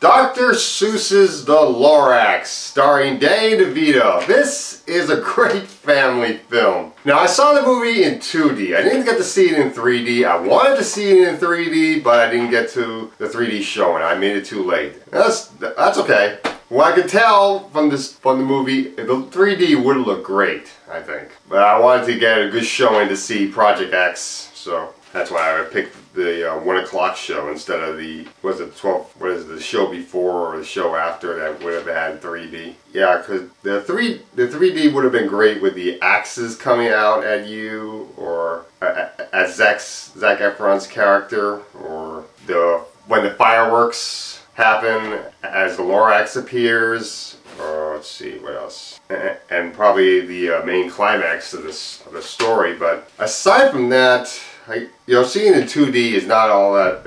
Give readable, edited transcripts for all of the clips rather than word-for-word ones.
Dr. Seuss's The Lorax, starring Danny DeVito. This is a great family film. Now, I saw the movie in 2D. I didn't get to see it in 3D. I wanted to see it in 3D, but I didn't get to the 3D showing. I made it too late. That's okay. What I could tell from the movie, the 3D would look great, I think. But I wanted to get a good showing to see Project X, so that's why I picked the 1 o'clock show instead of the, the show before or the show after that would have had 3D. Yeah, because the 3D would have been great with the axes coming out at you, or at Zac Efron's character, or when the fireworks happen as the Lorax appears, or let's see, what else? And probably the main climax of the story. But aside from that, seeing in 2D is not all that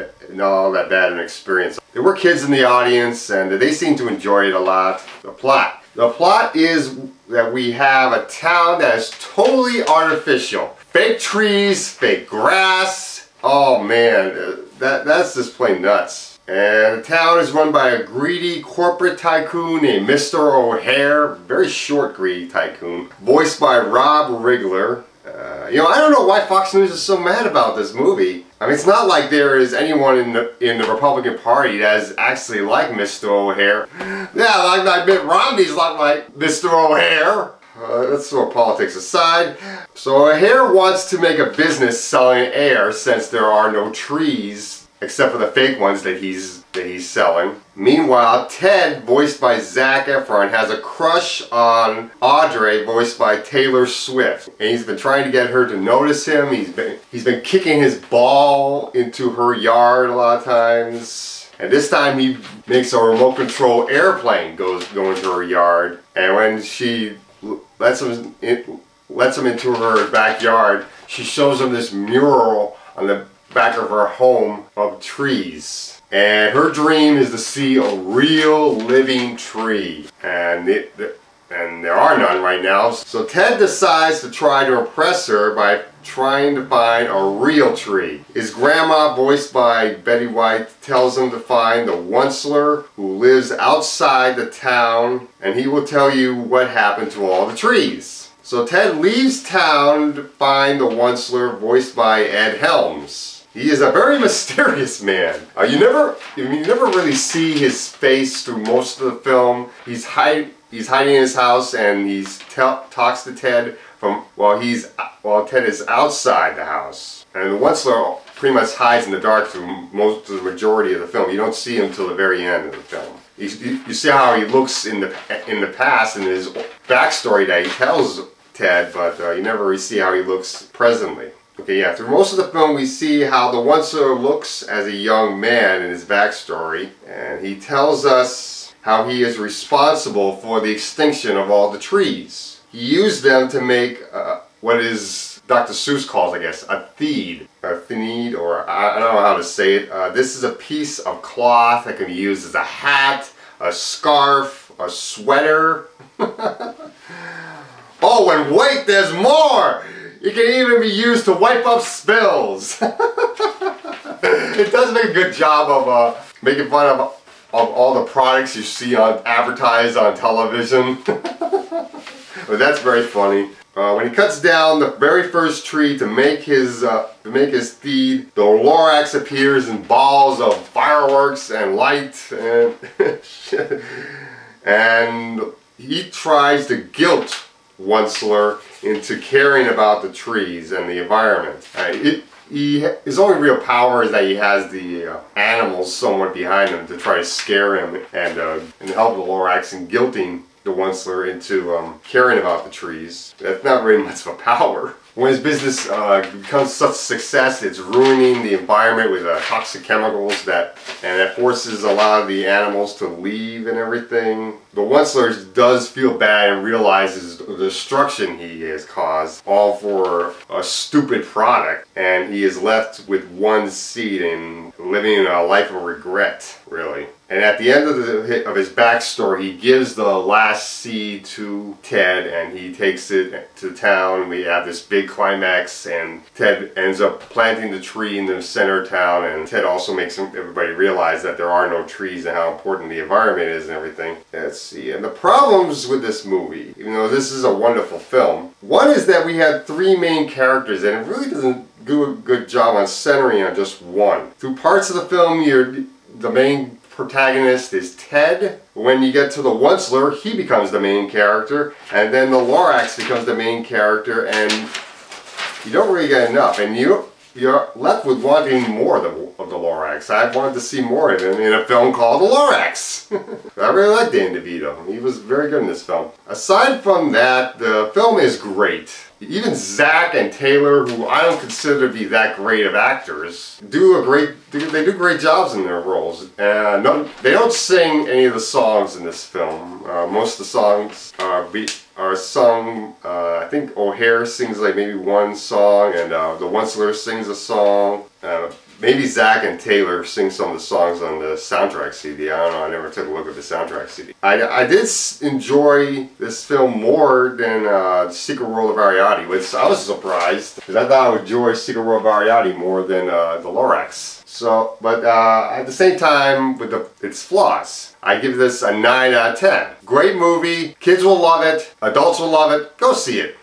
bad an experience. There were kids in the audience, and they seemed to enjoy it a lot. The plot is that we have a town that is totally artificial. Fake trees, fake grass. Oh man, that's just plain nuts. And the town is run by a greedy corporate tycoon named Mr. O'Hare. Very short greedy tycoon. Voiced by Rob Rigler. I don't know why Fox News is so mad about this movie. I mean, it's not like there is anyone in the Republican Party that is actually like Mr. O'Hare. Yeah, like Mitt Romney's not like Mr. O'Hare. Let's throw politics aside. So O'Hare wants to make a business selling air since there are no trees, except for the fake ones that he's selling. Meanwhile, Ted, voiced by Zac Efron, has a crush on Audrey, voiced by Taylor Swift. And he's been trying to get her to notice him. He's been kicking his ball into her yard a lot of times. And this time he makes a remote control airplane go into her yard. And when she lets him into her backyard, she shows him this mural on the back of her home of trees. And her dream is to see a real living tree. And there are none right now. So Ted decides to try to impress her by trying to find a real tree. His grandma, voiced by Betty White, tells him to find the Onceler who lives outside the town, and he will tell you what happened to all the trees. So Ted leaves town to find the Onceler, voiced by Ed Helms. He is a very mysterious man. You never really see his face through most of the film. He's hiding in his house, and he talks to Ted while Ted is outside the house. And the Onceler pretty much hides in the dark through the majority of the film. You don't see him till the very end of the film. You see how he looks in the past in his backstory that he tells Ted, but you never really see how he looks presently. Okay, yeah, through most of the film we see how the Onceler looks as a young man in his backstory, and he tells us how he is responsible for the extinction of all the trees. He used them to make what is Dr. Seuss calls, I guess, a theed. A theed, or I don't know how to say it. This is a piece of cloth that can be used as a hat, a scarf, a sweater. Oh, and wait, there's more! It can even be used to wipe up spills. It does make a good job of making fun of all the products you see advertised on television. But that's very funny. When he cuts down the very first tree to make his theed, the Lorax appears in balls of fireworks and light, and he tries to guilt Onceler into caring about the trees and the environment. His only real power is that he has the animals somewhat behind him to try to scare him and help the Lorax in guilting the Onceler into caring about the trees. That's not very much of a power. When his business becomes such a success, it's ruining the environment with toxic chemicals and it forces a lot of the animals to leave and everything. The Onceler does feel bad and realizes the destruction he has caused, all for a stupid product, and he is left with one seed and living a life of regret, really. And at the end of his backstory, he gives the last seed to Ted, and he takes it to town. We have this big climax, and Ted ends up planting the tree in the center of town, and Ted also makes everybody realize that there are no trees and how important the environment is and everything. Let's see, and the problems with this movie, even though this is a wonderful film, one is that we had three main characters, and it really doesn't do a good job on centering on just one. Through parts of the film, the main protagonist is Ted. When you get to the Onceler, he becomes the main character, and then the Lorax becomes the main character, and you don't really get enough, and you're left with wanting more of the Lorax. I wanted to see more of him in a film called The Lorax. I really like Danny DeVito. He was very good in this film. Aside from that, the film is great. Even Zach and Taylor, who I don't consider to be that great of actors, they do great jobs in their roles. They don't sing any of the songs in this film. Most of the songs are sung. I think O'Hare sings like maybe one song, and the Onceler sings a song. Maybe Zach and Taylor sing some of the songs on the soundtrack CD. I don't know, I never took a look at the soundtrack CD. I did enjoy this film more than Secret World of Ariadne, which I was surprised, because I thought I would enjoy Secret World of Ariadne more than the Lorax. So, but at the same time, with its flaws, I give this a 9 out of 10. Great movie, kids will love it, adults will love it, go see it.